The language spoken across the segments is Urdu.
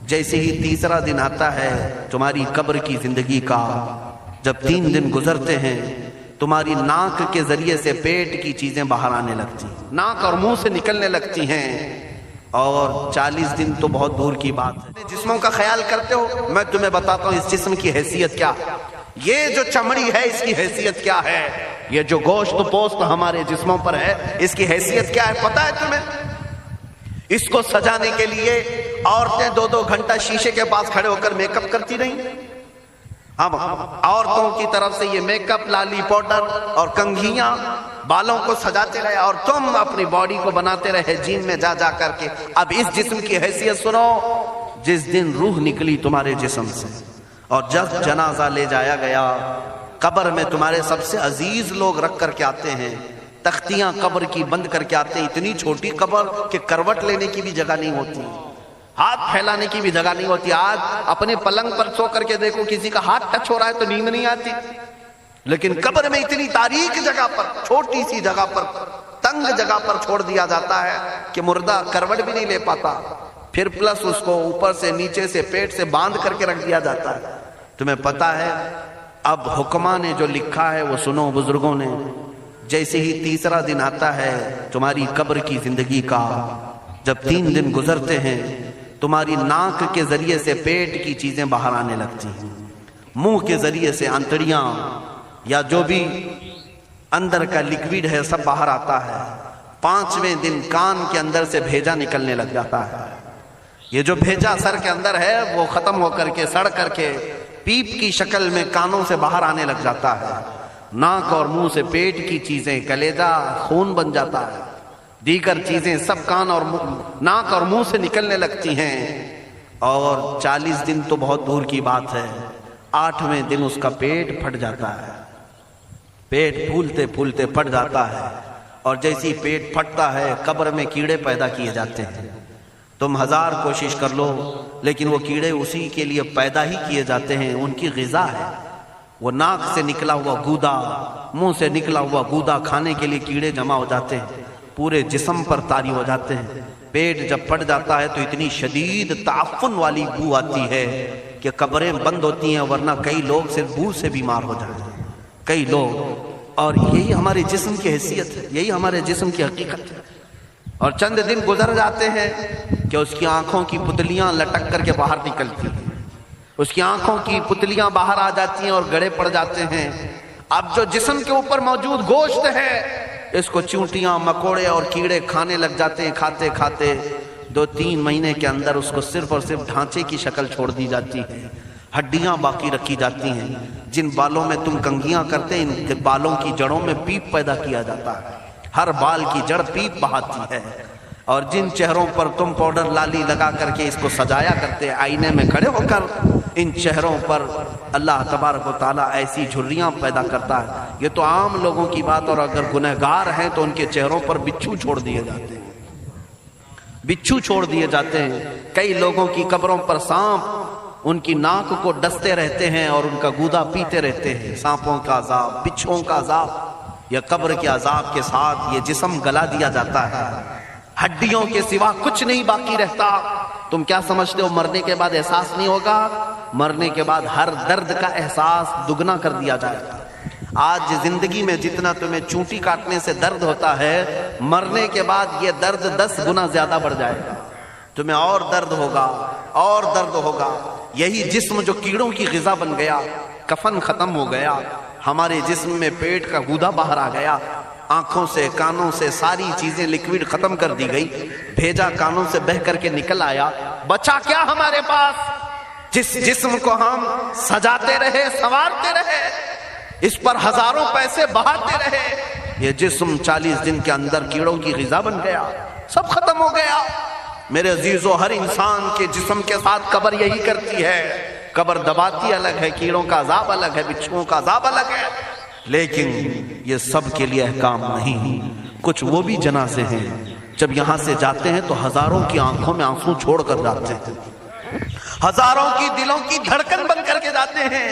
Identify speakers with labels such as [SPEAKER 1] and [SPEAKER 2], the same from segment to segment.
[SPEAKER 1] جیسے ہی تیسرا دن آتا ہے تمہاری قبر کی زندگی کا، جب 3 دن گزرتے ہیں تمہاری ناک کے ذریعے سے پیٹ کی چیزیں باہر آنے لگتی ہیں، ناک اور منہ سے نکلنے لگتی ہیں، اور 40 دن تو بہت دور کی بات ہے۔ جسموں کا خیال کرتے ہو، میں تمہیں بتاتا ہوں اس جسم کی حیثیت کیا، یہ جو چمڑی ہے اس کی حیثیت کیا ہے، یہ جو گوشت پوست ہمارے جسموں پر ہے اس کی حیثیت کیا ہے پتہ ہے تمہیں؟ اس کو سجانے کے لیے عورتیں 2-2 گھنٹہ شیشے کے پاس کھڑے ہو کر میک اپ کرتی رہیں۔ اب عورتوں کی طرف سے یہ میک اپ، لالی پاؤڈر اور کنگھیاں بالوں کو سجاتے رہے، اور تم اپنی باڈی کو بناتے رہے جیم میں جا جا کر کے۔ اب اس جسم کی حیثیت سنو، جس دن روح نکلی تمہارے جسم سے اور جب جنازہ لے جایا گیا، قبر میں تمہارے سب سے عزیز لوگ رکھ کر کے آتے ہیں، تختیاں قبر کی بند کر کے آتے ہیں، اتنی چھوٹی قبر کہ کروٹ لینے کی بھی جگہ نہیں ہوتی، ہاتھ پھیلانے کی بھی جگہ نہیں ہوتی۔ آج اپنے پلنگ پر سو کر کے دیکھو، کسی کا ہاتھ ٹچ ہو رہا ہے تو نیند نہیں آتی، لیکن قبر میں اتنی تاریک جگہ پر، چھوٹی سی جگہ پر، تنگ جگہ پر چھوڑ دیا جاتا ہے کہ مردہ کروٹ بھی نہیں لے پاتا، پھر پلس اس کو اوپر سے نیچے سے پیٹ سے باندھ کر کے رکھ دیا جاتا ہے۔ تمہیں پتا ہے اب حکماں نے جو لکھا ہے وہ سنو بزرگوں نے، جیسے ہی تیسرا دن آتا ہے تمہاری قبر کی زندگی کا، جب 3 دن گزرتے ہیں تمہاری ناک کے ذریعے سے پیٹ کی چیزیں باہر آنے لگتی ہیں، منہ کے ذریعے سے انتڑیاں یا جو بھی اندر کا لکوڈ ہے سب باہر آتا ہے۔ 5ویں دن کان کے اندر سے بھیجا نکلنے لگ جاتا ہے، یہ جو بھیجا سر کے اندر ہے وہ ختم ہو کر کے سڑ کر کے پیپ کی شکل میں کانوں سے باہر آنے لگ جاتا ہے، ناک اور منہ سے پیٹ کی چیزیں، کلیجہ خون بن جاتا ہے، دیگر چیزیں سب کان اور ناک اور منہ سے نکلنے لگتی ہیں، اور 40 دن تو بہت دور کی بات ہے، 8ویں دن اس کا پیٹ پھٹ جاتا ہے، پیٹ پھولتے پھولتے پھٹ جاتا ہے، اور جیسی پیٹ پھٹتا ہے قبر میں کیڑے پیدا کیے جاتے ہیں۔ تم 1000 کوشش کر لو لیکن وہ کیڑے اسی کے لیے پیدا ہی کیے جاتے ہیں، ان کی غذا ہے، وہ ناک سے نکلا ہوا گودا، منہ سے نکلا ہوا گودا کھانے کے لیے کیڑے جمع ہو جاتے ہیں، پورے جسم پر طاری ہو جاتے ہیں۔ پیٹ جب پھٹ جاتا ہے تو اتنی شدید تعفن والی بو آتی ہے کہ قبریں بند ہوتی ہیں، ورنہ کئی لوگ صرف بو سے بیمار ہو جاتے ہیں، کئی لوگ۔ اور یہی ہمارے جسم کی حیثیت ہے، یہی ہمارے جسم کی حقیقت ہے۔ اور چند دن گزر جاتے ہیں کہ اس کی آنکھوں کی پتلیاں لٹک کر کے باہر نکلتی ہیں، اس کی آنکھوں کی پتلیاں باہر آ جاتی ہیں اور گڑے پڑ جاتے ہیں۔ اب جو جسم کے اوپر موجود گوشت ہے اس کو چونٹیاں، مکوڑے اور کیڑے کھانے لگ جاتے ہیں، کھاتے کھاتے 2-3 مہینے کے اندر اس کو صرف اور صرف ڈھانچے کی شکل چھوڑ دی جاتی ہے، ہڈیاں باقی رکھی جاتی ہیں۔ جن بالوں میں تم کنگھیاں کرتے ہیں ان بالوں کی جڑوں میں پیپ پیدا کیا جاتا ہے، ہر بال کی جڑ پیپ بہاتی ہے۔ اور جن چہروں پر تم پاؤڈر لالی لگا کر کے اس کو سجایا کرتے آئینے میں کھڑے ہو کر، ان چہروں پر اللہ تبارک و تعالیٰ ایسی جھریاں پیدا کرتا ہے۔ یہ تو عام لوگوں کی بات، اور اگر گنہگار ہیں تو ان کے چہروں پر بچھو چھوڑ دیے جاتے ہیں، بچھو چھوڑ دیے جاتے ہیں۔ کئی لوگوں کی قبروں پر سانپ ان کی ناک کو ڈستے رہتے ہیں اور ان کا گودا پیتے رہتے ہیں۔ سانپوں کا عذاب، بچھوؤں کا عذاب، یا قبر کے عذاب کے ساتھ یہ جسم گلا دیا جاتا ہے، ہڈیوں کے سوا کچھ نہیں باقی رہتا۔ تم کیا سمجھتے ہو مرنے کے بعد احساس نہیں ہوگا؟ مرنے کے بعد ہر درد کا احساس دگنا کر دیا جائے گا۔ آج زندگی میں جتنا تمہیں چونٹی کاٹنے سے درد ہوتا ہے، مرنے کے بعد یہ درد 10 گنا زیادہ بڑھ جائے گا، تمہیں اور درد ہوگا، اور درد ہوگا۔ یہی جسم جو کیڑوں کی غذا بن گیا، کفن ختم ہو گیا، ہمارے جسم میں پیٹ کا گودا باہر آ گیا، آنکھوں سے کانوں سے ساری چیزیں لکوڈ ختم کر دی گئی، بھیجا کانوں سے بہہ کر کے نکل آیا، بچا کیا ہمارے پاس؟ جس جسم کو ہم سجاتے رہے، سنوارتے رہے، اس پر ہزاروں پیسے بہاتے رہے، یہ جسم 40 دن کے اندر کیڑوں کی غذا بن گیا، سب ختم ہو گیا۔ میرے عزیزو، ہر انسان کے جسم کے ساتھ قبر یہی کرتی ہے، قبر دباتی الگ ہے، کیڑوں کا عذاب الگ ہے، بچھوؤں کا عذاب الگ ہے، لیکن یہ سب کے لیے احکام نہیں۔ کچھ وہ بھی جنازے ہیں جب یہاں سے جاتے ہیں تو ہزاروں کی آنکھوں میں آنسو چھوڑ کر جاتے ہیں، ہزاروں کی دلوں کی دھڑکن بن کر کے جاتے ہیں۔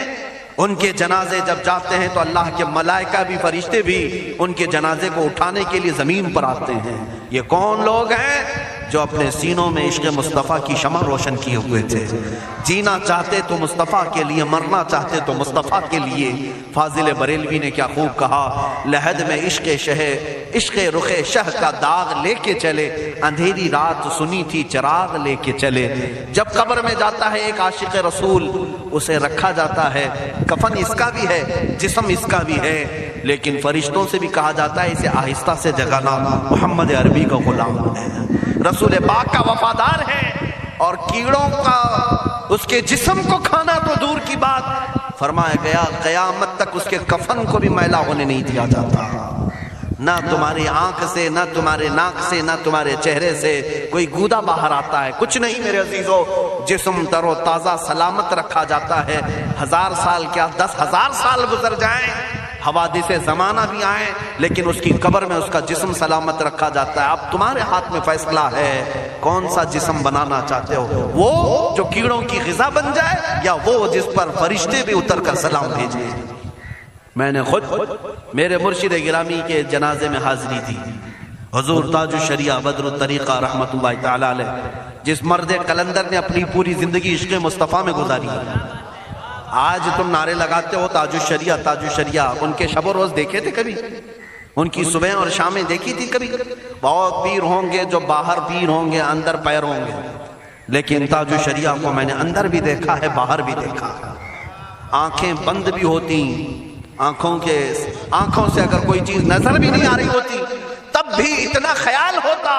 [SPEAKER 1] ان کے جنازے جب جاتے ہیں تو اللہ کے ملائکہ بھی، فرشتے بھی ان کے جنازے کو اٹھانے کے لیے زمین پر آتے ہیں۔ یہ کون لوگ ہیں؟ جو اپنے سینوں میں عشق مصطفیٰ کی شمع روشن کیے ہوئے تھے. جینا چاہتے تو مصطفیٰ کے لیے، مرنا چاہتے تو مصطفیٰ کے لیے. فاضل بریلوی نے کیا خوب کہا، لحد میں عشق رخ شہ کا داغ لے کے چلے، اندھیری رات سنی تھی چراغ لے کے چلے. جب قبر میں جاتا ہے ایک عاشق رسول، اسے رکھا جاتا ہے، کفن اس کا بھی ہے، جسم اس کا بھی ہے، لیکن فرشتوں سے بھی کہا جاتا ہے اسے آہستہ سے جگانا، محمد عربی کا غلام ہے، رسول پاک کا وفادار ہے. اور کیڑوں کا اس کے جسم کو کھانا تو دور کی بات، فرمایا گیا قیامت تک اس کے کفن کو بھی میلا ہونے نہیں دیا جاتا. نہ تمہاری آنکھ سے، نہ تمہارے ناک سے، نہ تمہارے چہرے سے کوئی گودا باہر آتا ہے، کچھ نہیں میرے عزیزو. جسم تر و تازہ سلامت رکھا جاتا ہے. 1000 سال کیا 10,000 سال گزر جائیں، حوادث زمانہ بھی آئیں، لیکن اس کی قبر میں اس کا جسم سلامت رکھا جاتا ہے. اب تمہارے ہاتھ میں فیصلہ ہے کون سا جسم بنانا چاہتے ہو، وہ جو کیڑوں کی غذا بن جائے، یا وہ جس پر فرشتے بھی اتر کر سلام بھیجیں. میں نے خود میرے مرشد گرامی کے جنازے میں حاضری دی. حضور تاج الشریعہ بدر الطریقہ رحمت اللہ تعالی علیہ، جس مرد قلندر نے اپنی پوری زندگی عشق مصطفیٰ میں گزاری. آج تم نعرے لگاتے ہو تاج الشریعہ تاج الشریعہ، ان کے شب و روز دیکھے تھے کبھی؟ ان کی صبح اور شامیں دیکھی تھی کبھی؟ بہت پیر ہوں گے جو باہر پیر ہوں گے، اندر پیر ہوں گے، لیکن تاج الشریعہ کو میں نے اندر بھی دیکھا ہے، باہر بھی دیکھا ہے. آنکھیں بند بھی ہوتی، آنکھوں سے اگر کوئی چیز نظر بھی نہیں آ رہی ہوتی، تب بھی اتنا خیال ہوتا